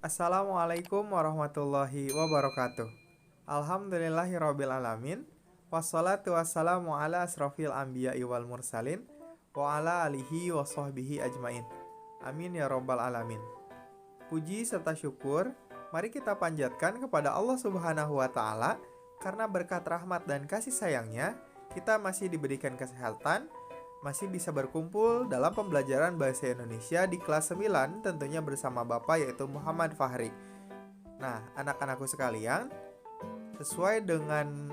Assalamualaikum warahmatullahi wabarakatuh. Alhamdulillahirabbil alamin. Wassalatu wassalamu ala asrofil anbiya'i wal mursalin wa ala alihi wa sahbihi ajmain. Amin ya rabbal alamin. Puji serta syukur mari kita panjatkan kepada Allah Subhanahu wa taala karena berkat rahmat dan kasih sayangnya kita masih diberikan kesehatan, masih bisa berkumpul dalam pembelajaran bahasa Indonesia di kelas 9 tentunya bersama Bapak yaitu Muhammad Fahri. Nah, anak-anakku sekalian, sesuai dengan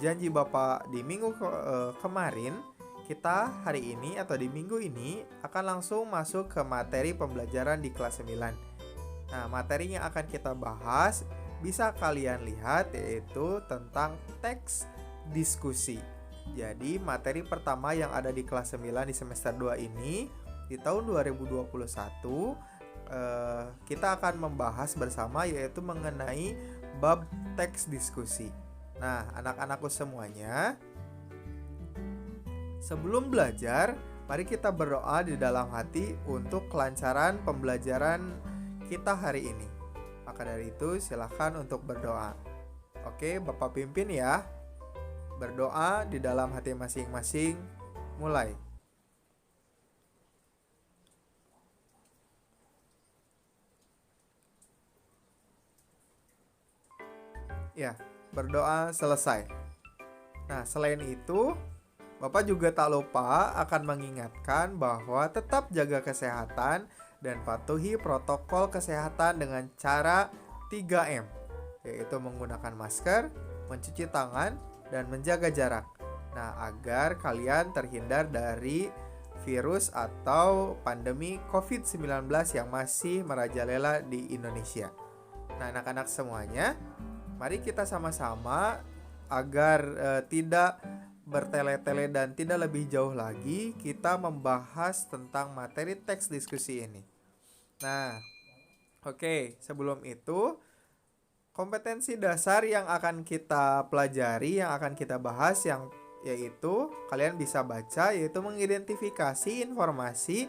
janji Bapak di minggu kemarin, kita hari ini atau di minggu ini akan langsung masuk ke materi pembelajaran di kelas 9. Nah, materi yang akan kita bahas bisa kalian lihat yaitu tentang teks diskusi. Jadi materi pertama yang ada di kelas 9 di semester 2 ini di tahun 2021 kita akan membahas bersama yaitu mengenai bab teks diskusi. Nah, anak-anakku semuanya, sebelum belajar, mari kita berdoa di dalam hati untuk kelancaran pembelajaran kita hari ini. Maka dari itu silahkan untuk berdoa. Oke, Bapak pimpin ya. Berdoa di dalam hati masing-masing. Mulai. Ya, berdoa selesai. Nah, selain itu, Bapak juga tak lupa akan mengingatkan bahwa tetap jaga kesehatan dan patuhi protokol kesehatan dengan cara 3M, yaitu menggunakan masker, mencuci tangan, dan menjaga jarak. Nah, agar kalian terhindar dari virus atau pandemi COVID-19 yang masih merajalela di Indonesia. Nah, anak-anak semuanya, mari kita sama-sama agar tidak bertele-tele dan tidak lebih jauh lagi, kita membahas tentang materi teks diskusi ini. Nah, oke, sebelum itu kompetensi dasar yang akan kita pelajari, yang akan kita bahas yaitu kalian bisa baca yaitu mengidentifikasi informasi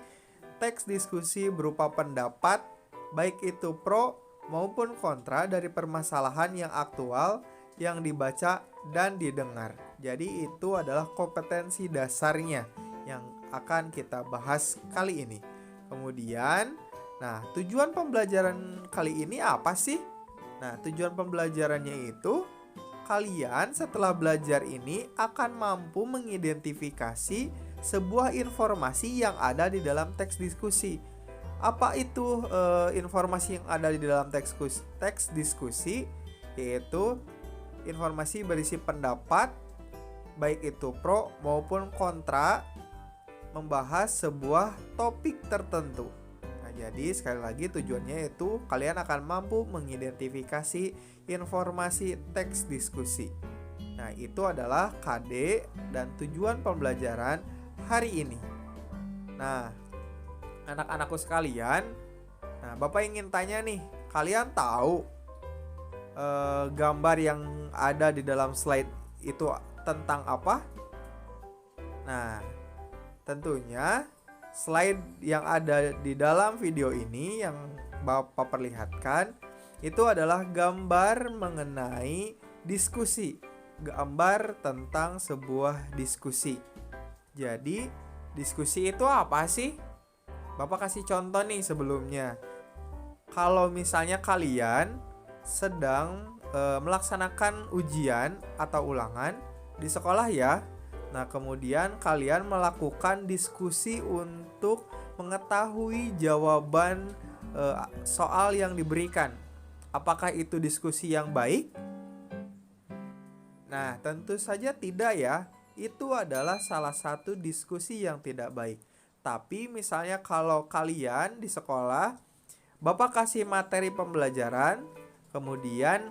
teks diskusi berupa pendapat baik itu pro maupun kontra dari permasalahan yang aktual yang dibaca dan didengar. Jadi itu adalah kompetensi dasarnya yang akan kita bahas kali ini. Kemudian, tujuan pembelajaran kali ini apa sih? Nah, tujuan pembelajarannya itu kalian setelah belajar ini akan mampu mengidentifikasi sebuah informasi yang ada di dalam teks diskusi. Apa itu informasi yang ada di dalam teks diskusi? Yaitu informasi berisi pendapat, baik itu pro maupun kontra, membahas sebuah topik tertentu. Jadi sekali lagi tujuannya itu kalian akan mampu mengidentifikasi informasi teks diskusi. Nah, itu adalah KD dan tujuan pembelajaran hari ini. Nah, anak-anakku sekalian, Bapak ingin tanya nih, kalian tahu gambar yang ada di dalam slide itu tentang apa? Nah, tentunya slide yang ada di dalam video ini yang Bapak perlihatkan itu adalah gambar mengenai diskusi, gambar tentang sebuah diskusi. Jadi, diskusi itu apa sih? Bapak kasih contoh nih sebelumnya. Kalau misalnya kalian sedang melaksanakan ujian atau ulangan di sekolah ya. Nah, kemudian kalian melakukan diskusi untuk mengetahui jawaban soal yang diberikan. Apakah itu diskusi yang baik? Nah, tentu saja tidak ya. Itu adalah salah satu diskusi yang tidak baik. Tapi misalnya kalau kalian di sekolah, Bapak kasih materi pembelajaran, kemudian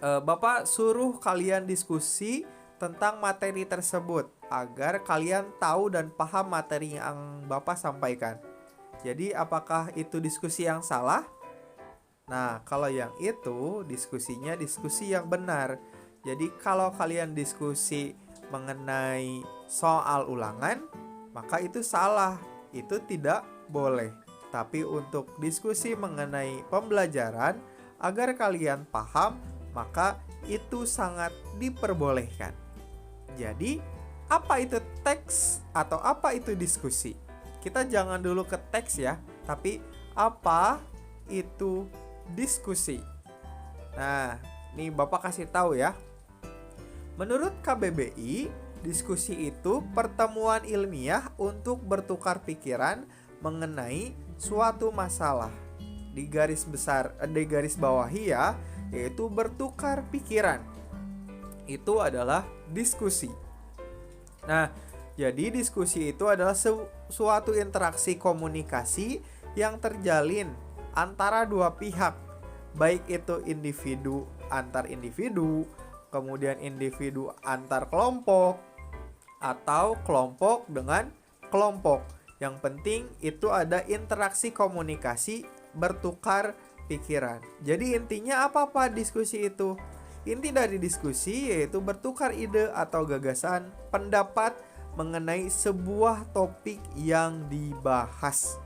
Bapak suruh kalian diskusi tentang materi tersebut agar kalian tahu dan paham materi yang Bapak sampaikan. Jadi apakah itu diskusi yang salah? Nah, kalau yang itu diskusinya diskusi yang benar. Jadi kalau kalian diskusi mengenai soal ulangan, maka itu salah. Itu tidak boleh. tapi untuk diskusi mengenai pembelajaran agar kalian paham, maka itu sangat diperbolehkan. Jadi, apa itu teks atau apa itu diskusi? Kita jangan dulu ke teks ya, tapi apa itu diskusi? Nah, nih Bapak kasih tahu ya. Menurut KBBI, diskusi itu pertemuan ilmiah untuk bertukar pikiran mengenai suatu masalah. Di garis bawahi ya, yaitu bertukar pikiran. Itu adalah diskusi. Nah, jadi diskusi itu adalah suatu interaksi komunikasi yang terjalin antara dua pihak, baik itu individu antar individu, kemudian individu antar kelompok, atau kelompok dengan kelompok. Yang penting itu ada interaksi komunikasi bertukar pikiran. Jadi intinya apa diskusi itu? Inti dari diskusi yaitu bertukar ide atau gagasan, pendapat mengenai sebuah topik yang dibahas.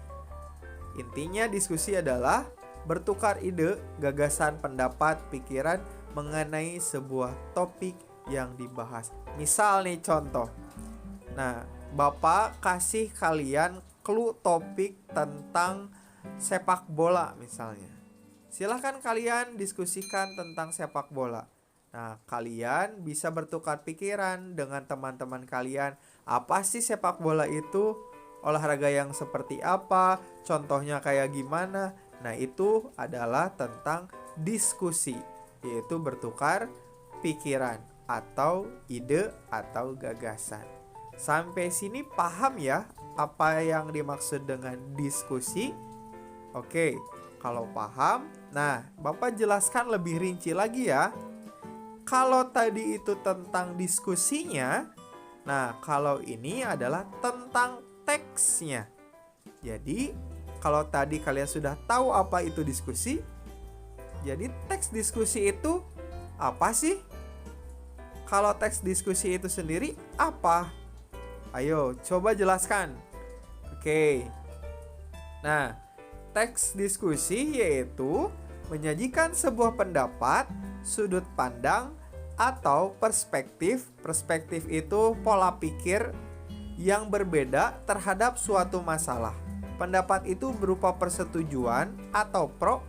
Intinya diskusi adalah bertukar ide, gagasan, pendapat, pikiran mengenai sebuah topik yang dibahas. Misal nih contoh. Nah, Bapak kasih kalian clue topik tentang sepak bola misalnya. Silahkan kalian diskusikan tentang sepak bola. Nah, kalian bisa bertukar pikiran dengan teman-teman kalian. Apa sih sepak bola itu? Olahraga yang seperti apa? Contohnya kayak gimana? Nah, itu adalah tentang diskusi, yaitu bertukar pikiran atau ide atau gagasan. Sampai sini paham ya apa yang dimaksud dengan diskusi? Oke, kalau paham, nah Bapak jelaskan lebih rinci lagi ya. Kalau tadi itu tentang diskusinya, nah kalau ini adalah tentang teksnya. Jadi, kalau tadi kalian sudah tahu apa itu diskusi, jadi teks diskusi itu apa sih? Kalau teks diskusi itu sendiri apa? Ayo, coba jelaskan. Oke. Nah, teks diskusi yaitu menyajikan sebuah pendapat, sudut pandang, atau perspektif. Perspektif itu pola pikir yang berbeda terhadap suatu masalah. Pendapat itu berupa persetujuan atau pro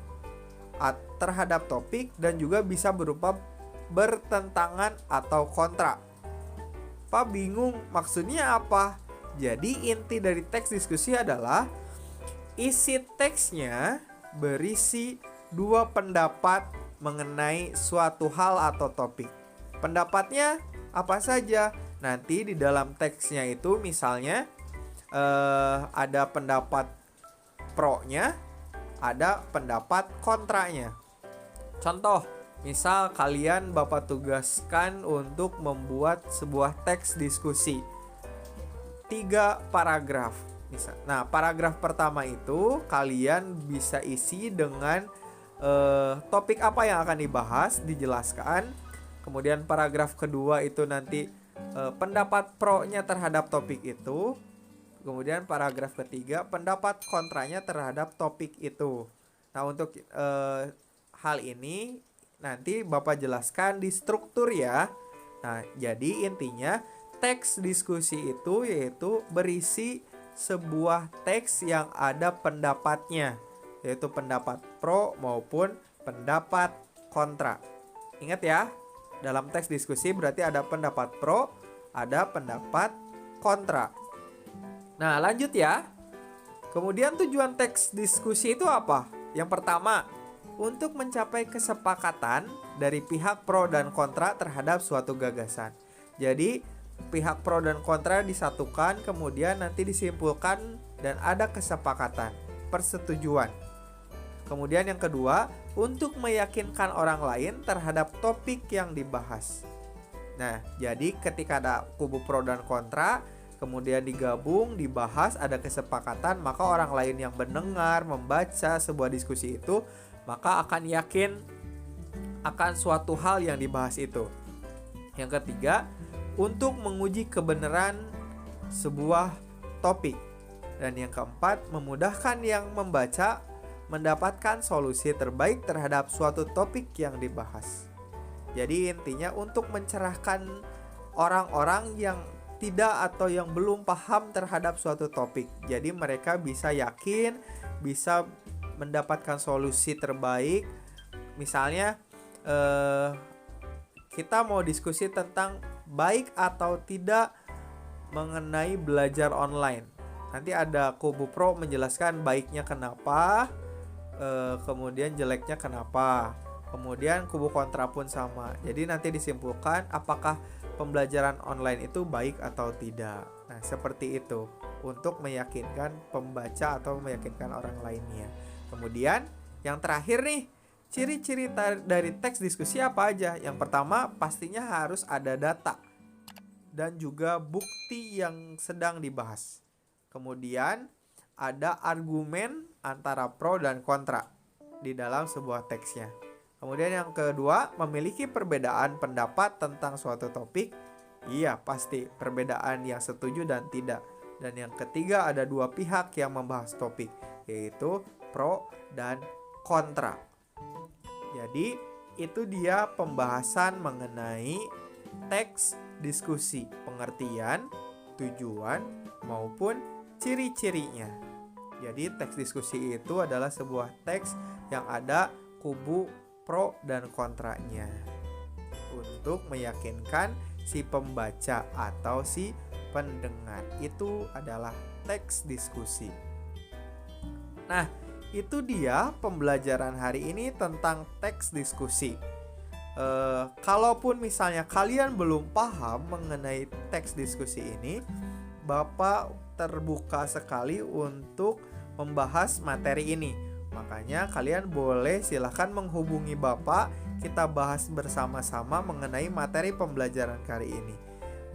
terhadap topik dan juga bisa berupa bertentangan atau kontra. Pak bingung maksudnya apa? Jadi inti dari teks diskusi adalah isi teksnya berisi dua pendapat mengenai suatu hal atau topik. Pendapatnya apa saja? Nanti di dalam teksnya itu misalnya ada pendapat pro-nya, ada pendapat kontranya. Contoh, misal kalian Bapak tugaskan untuk membuat sebuah teks diskusi 3 paragraf. Nah, paragraf pertama itu kalian bisa isi dengan topik apa yang akan dibahas, dijelaskan. Kemudian paragraf kedua itu nanti pendapat pro-nya terhadap topik itu. Kemudian paragraf ketiga pendapat kontranya terhadap topik itu. Nah, untuk hal ini nanti Bapak jelaskan di struktur ya. Nah, jadi intinya teks diskusi itu yaitu berisi sebuah teks yang ada pendapatnya, yaitu pendapat pro maupun pendapat kontra. Ingat ya, dalam teks diskusi berarti ada pendapat pro, ada pendapat kontra. Nah, lanjut ya. Kemudian tujuan teks diskusi itu apa? Yang pertama, untuk mencapai kesepakatan dari pihak pro dan kontra terhadap suatu gagasan. Jadi, pihak pro dan kontra disatukan, kemudian nanti disimpulkan dan ada kesepakatan, persetujuan. Kemudian yang kedua, untuk meyakinkan orang lain terhadap topik yang dibahas. Nah, jadi ketika ada kubu pro dan kontra, kemudian digabung, dibahas, ada kesepakatan, maka orang lain yang mendengar, membaca sebuah diskusi itu, maka akan yakin akan suatu hal yang dibahas itu. Yang ketiga, untuk menguji kebenaran sebuah topik. Dan yang keempat, memudahkan yang membaca mendapatkan solusi terbaik terhadap suatu topik yang dibahas. Jadi intinya untuk mencerahkan orang-orang yang tidak atau yang belum paham terhadap suatu topik. Jadi mereka bisa yakin, bisa mendapatkan solusi terbaik. Misalnya kita mau diskusi tentang baik atau tidak mengenai belajar online. Nanti ada kubu pro menjelaskan baiknya kenapa, kemudian jeleknya kenapa. Kemudian kubu kontra pun sama. Jadi nanti disimpulkan apakah pembelajaran online itu baik atau tidak. Nah, seperti itu untuk meyakinkan pembaca atau meyakinkan orang lainnya. Kemudian yang terakhir nih, ciri-ciri dari teks diskusi apa aja? Yang pertama, pastinya harus ada data dan juga bukti yang sedang dibahas. Kemudian ada argumen antara pro dan kontra di dalam sebuah teksnya. Kemudian yang kedua, memiliki perbedaan pendapat tentang suatu topik. Iya, pasti perbedaan yang setuju dan tidak. Dan yang ketiga, ada dua pihak yang membahas topik, yaitu pro dan kontra. Jadi, itu dia pembahasan mengenai teks diskusi, pengertian, tujuan, maupun ciri-cirinya. Jadi, teks diskusi itu adalah sebuah teks yang ada kubu pro dan kontranya untuk meyakinkan si pembaca atau si pendengar. Itu adalah teks diskusi. Nah, itu dia pembelajaran hari ini tentang teks diskusi. Kalaupun misalnya kalian belum paham mengenai teks diskusi ini, Bapak terbuka sekali untuk membahas materi ini. Makanya kalian boleh silahkan menghubungi Bapak, kita bahas bersama-sama mengenai materi pembelajaran kali ini.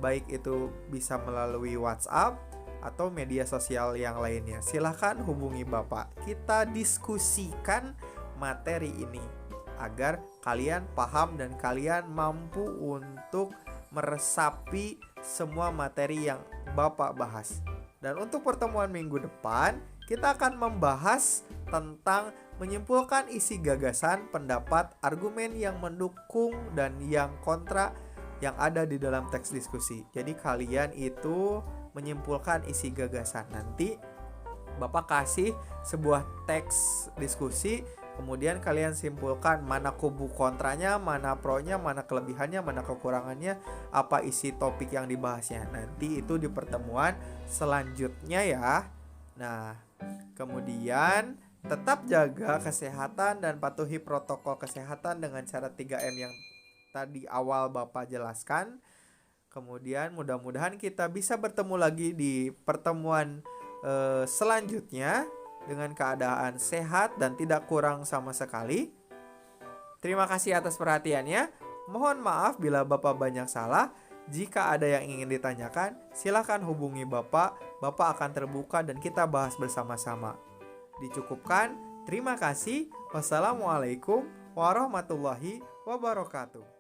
Baik itu bisa melalui WhatsApp atau media sosial yang lainnya. Silahkan hubungi Bapak, kita diskusikan materi ini agar kalian paham dan kalian mampu untuk meresapi semua materi yang Bapak bahas. Dan untuk pertemuan minggu depan, kita akan membahas tentang menyimpulkan isi gagasan, pendapat, argumen yang mendukung dan yang kontra yang ada di dalam teks diskusi. Jadi kalian itu menyimpulkan isi gagasan. Nanti Bapak kasih sebuah teks diskusi, kemudian kalian simpulkan mana kubu kontranya, mana pronya, mana kelebihannya, mana kekurangannya, apa isi topik yang dibahasnya. Nanti itu di pertemuan selanjutnya ya. Nah, kemudian tetap jaga kesehatan dan patuhi protokol kesehatan dengan cara 3M yang tadi awal Bapak jelaskan. Kemudian mudah-mudahan kita bisa bertemu lagi di pertemuan selanjutnya dengan keadaan sehat dan tidak kurang sama sekali. Terima kasih atas perhatiannya. Mohon maaf bila Bapak banyak salah. Jika ada yang ingin ditanyakan, silakan hubungi Bapak. Bapak akan terbuka dan kita bahas bersama-sama. Dicukupkan. Terima kasih. Wassalamualaikum warahmatullahi wabarakatuh.